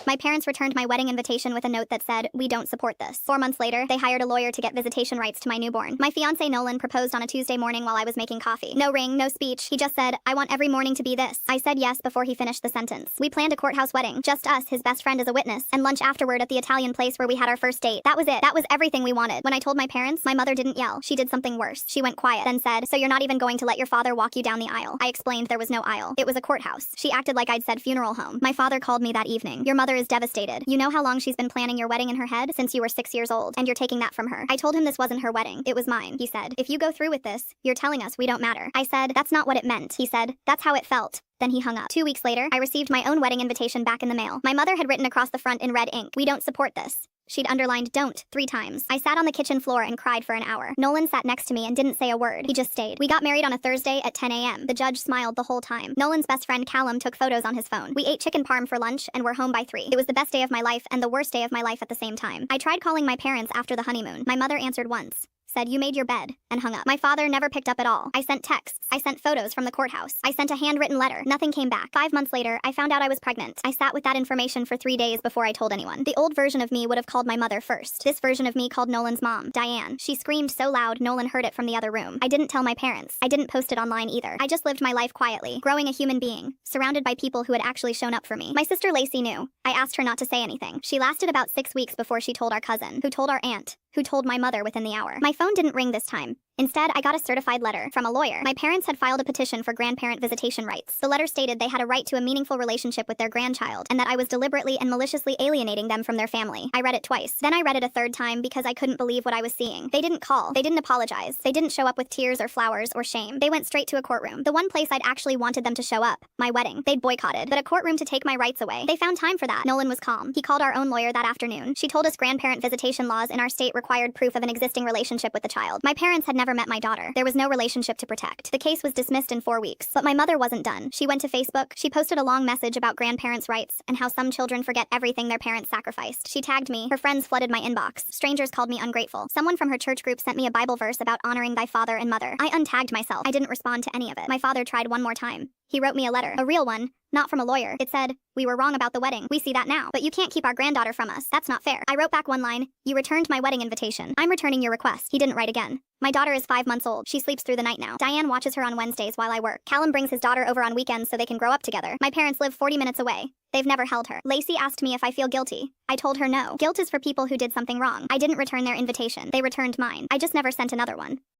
My parents returned my wedding invitation with a note that said, "We don't support this." 4 months later, they hired a lawyer to get visitation rights to my newborn. My fiancé Nolan proposed on a Tuesday morning while I was making coffee. No ring, no speech. He just said, "I want every morning to be this." I said yes before he finished the sentence. We planned a courthouse wedding, just us, his best friend as a witness, and lunch afterward at the Italian place where we had our first date. That was it. That was everything we wanted. When I told my parents, my mother didn't yell. She did something worse. She went quiet, then said, "So you're not even going to let your father walk you down the aisle?" I explained there was no aisle. It was a courthouse. She acted like I'd said funeral home. My father called me that evening. "Your mother is devastated. You know how long she's been planning your wedding in her head? Since you were 6 years old, and you're taking that from her." I told him this wasn't her wedding. It was mine. He said, "If you go through with this, you're telling us we don't matter." I said, "That's not what it meant." He said, "That's how it felt." Then he hung up. 2 weeks later, I received my own wedding invitation back in the mail. My mother had written across the front in red ink, "We don't support this." She'd underlined "don't" 3 times. I sat on the kitchen floor and cried for an hour. Nolan sat next to me and didn't say a word. He just stayed. We got married on a Thursday at 10 a.m. The judge smiled the whole time. Nolan's best friend Callum took photos on his phone. We ate chicken parm for lunch and were home by 3. It was the best day of my life and the worst day of my life at the same time. I tried calling my parents after the honeymoon. My mother answered once, said, "You made your bed," and hung up. My father never picked up at all. I sent texts. I sent photos from the courthouse. I sent a handwritten letter. Nothing came back. 5 months later, I found out I was pregnant. I sat with that information for 3 days before I told anyone. The old version of me would have called my mother first. This version of me called Nolan's mom, Diane. She screamed so loud Nolan heard it from the other room. I didn't tell my parents. I didn't post it online either. I just lived my life quietly, growing a human being, surrounded by people who had actually shown up for me. My sister Lacey knew. I asked her not to say anything. She lasted about 6 weeks before she told our cousin, who told our aunt, who told my mother within the hour. My phone didn't ring this time. Instead, I got a certified letter from a lawyer. My parents had filed a petition for grandparent visitation rights. The letter stated they had a right to a meaningful relationship with their grandchild, and that I was deliberately and maliciously alienating them from their family. I read it twice. Then I read it a third time because I couldn't believe what I was seeing. They didn't call. They didn't apologize. They didn't show up with tears or flowers or shame. They went straight to a courtroom. The one place I'd actually wanted them to show up, my wedding. They'd boycotted, but a courtroom to take my rights away. They found time for that. Nolan was calm. He called our own lawyer that afternoon. She told us grandparent visitation laws in our state required proof of an existing relationship with the child. My parents had never met my daughter. There was no relationship to protect. The case was dismissed in 4 weeks. But my mother wasn't done. She went to Facebook. She posted a long message about grandparents' rights and how some children forget everything their parents sacrificed. She tagged me. Her friends flooded my inbox. Strangers called me ungrateful. Someone from her church group sent me a Bible verse about honoring thy father and mother. I untagged myself. I didn't respond to any of it. My father tried one more time. He wrote me a letter, a real one, not from a lawyer. It said, "We were wrong about the wedding. We see that now. But you can't keep our granddaughter from us. That's not fair." I wrote back one line, "You returned my wedding invitation. I'm returning your request." He didn't write again. My daughter is 5 months old. She sleeps through the night now. Diane watches her on Wednesdays while I work. Callum brings his daughter over on weekends so they can grow up together. My parents live 40 minutes away. They've never held her. Lacey asked me if I feel guilty. I told her no. Guilt is for people who did something wrong. I didn't return their invitation. They returned mine. I just never sent another one.